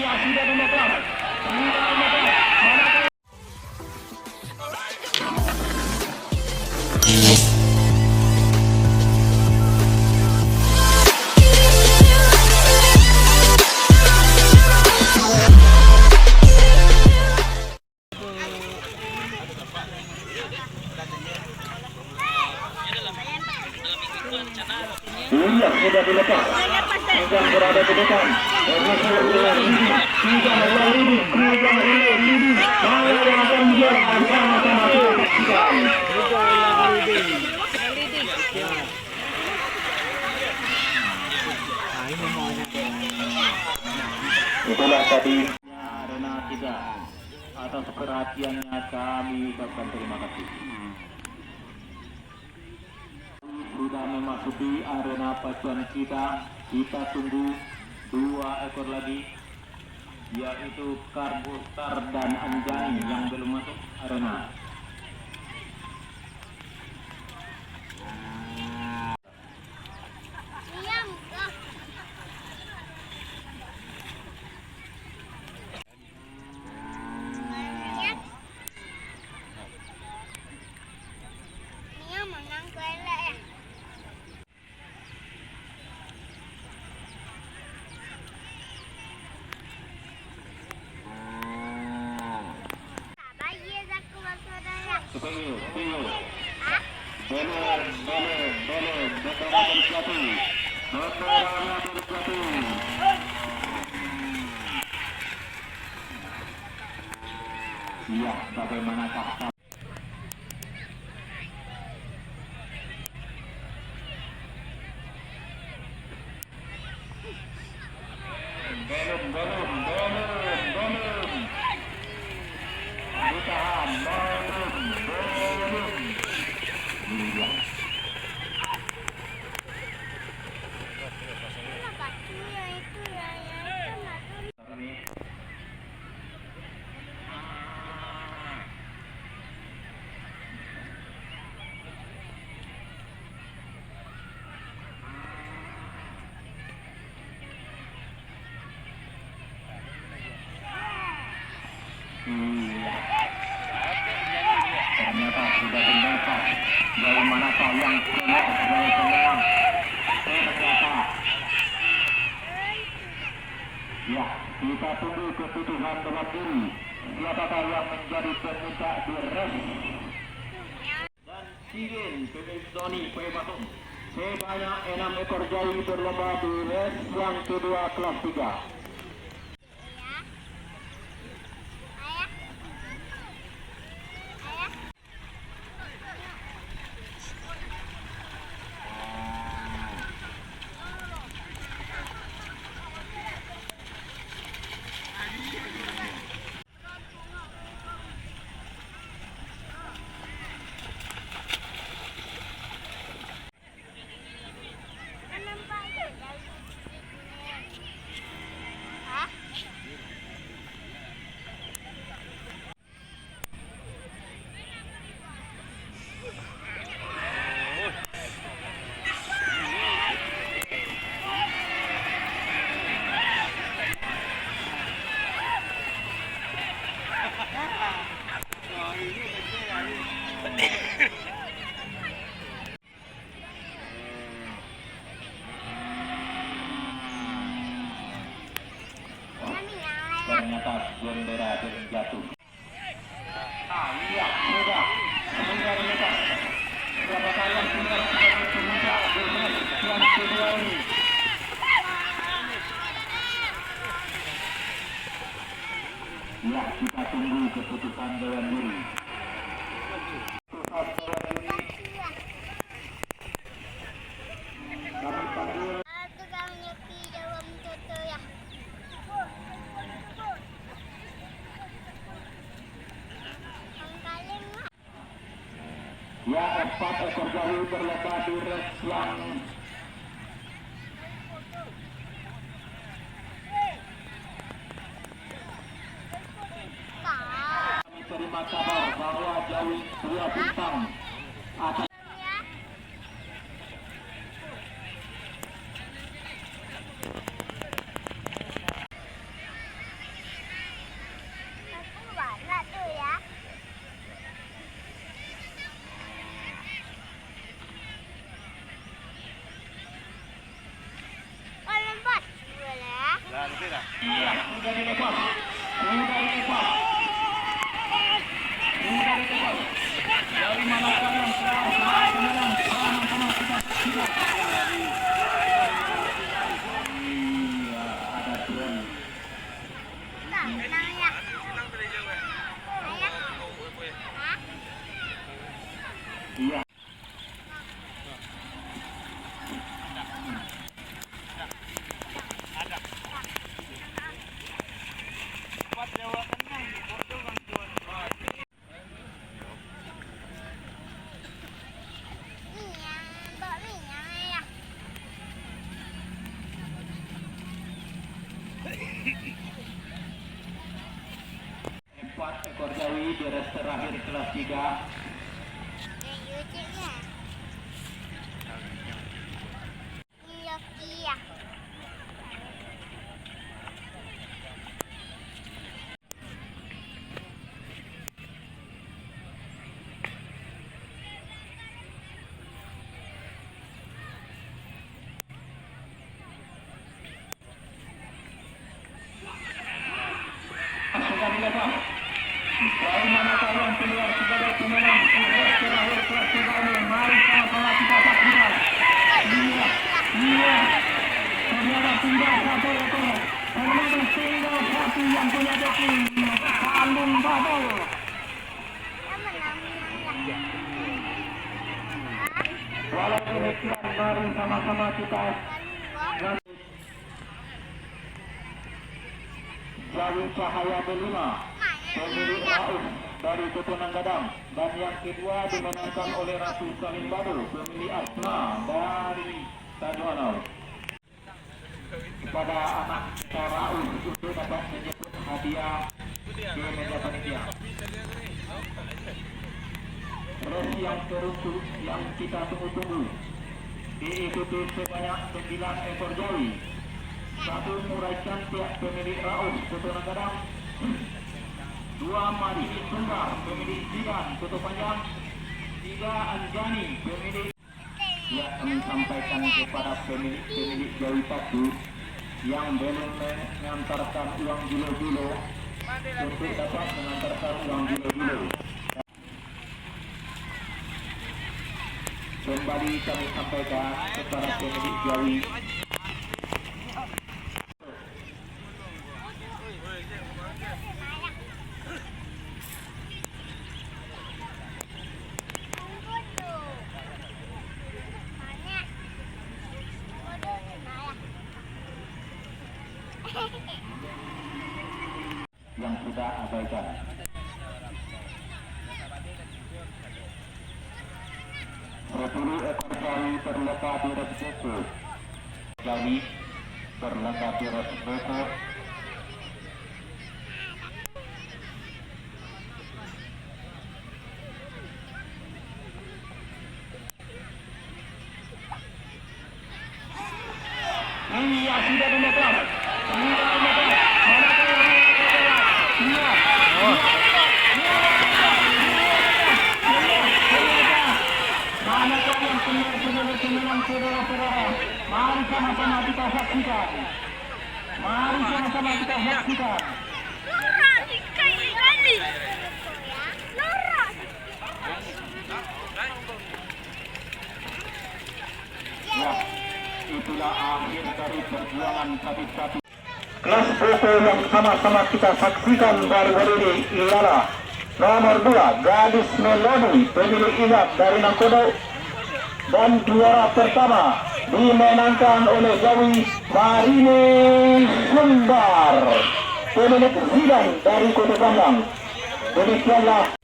ya sudah 15. Sudah 15. Iya, sudah dilepas. Sudah berada di depan. Sudah melalui. Mana yang akan menjual sama-sama itulah tadi arena 3. Atas perhatiannya kami ucapkan terima kasih. Sudah memasuki arena pacuan kita tunggu 2 ekor lagi, yaitu Karbustar dan Anjani yang belum masuk arena. Iya, bagaimana kah? Belum. Ditahan, belum. Iya. Ternyata sudah mendapat dari mana yang kena dari penyerang. Ternyata ya, kita tunggu keputusan dalam diri. Siapakah yang menjadi pemuda di rem dan Sidin pemilik Doni Pematung. Sebanyak 6 ekor jawi berlomba di race yang kedua kelas 3. Ternyata bendera jatuh. Iya, sudah dilepas. Siapakah yang tinggal sebagai pemuda yang kedua ini? Ya, kita tunggu keputusan Dewan Juri. Kami panggil ya, 4 ekor jawi berlomba di race yang kami terima kabar bahwa jawi 2 bintang akan 3. Sudah dilakukan. Dari manakah yang keluar sebagai pemenang terakhir kelas 3 ini? Mari sama-sama kita saksikan. Iya. Saudara tinggal satu ekor. Kemudian tinggal satu yang punya joki. Kalung Babol. Walau demikian, mari sama-sama kita Jawi Cahaya Belima, pemilik Rauf dari Ketunan Gadang, dan yang kedua dimenangkan oleh Ratu Salim Badul, pemilik Asma dari Tajuanau. Kepada anak Rauf untuk dapat menyebut hadiah di meja panitia. Race yang teruntuk yang kita tunggu-tunggu diikuti sebanyak 9 ekor Jawi. 1 Murai Cantik pemilik Rauf Ketunan Gadang, 2 Mari Sunggar pemilik Zidan Kutu Panjang, 3 Anjani pemilik. Ya, kami sampaikan kepada pemilik Jawi Paku yang belum mengantarkan uang gilo-gilo untuk dapat mengantarkan uang gilo-gilo. Kembali kami sampaikan kepada pemilik Jawi. Yang sudah abaikan. 10 ekor Jawi terletak di Resboko. Jawi terletak di Resboko. Iya, sudah dilepas. Mari sama-sama kita saksikan. Mari sama-sama kita saksikan. Ya, itulah akhir dari perjuangan sapi-sapi. Kelas foto yang sama-sama kita saksikan baru-baru ini ialah nomor 2 Gadis Melodi pemilik Ingat dari Nangkodo, dan juara pertama dimenangkan oleh Jawi Marine Sumbar pemilik Zidan dari Kota Panjang. Demikianlah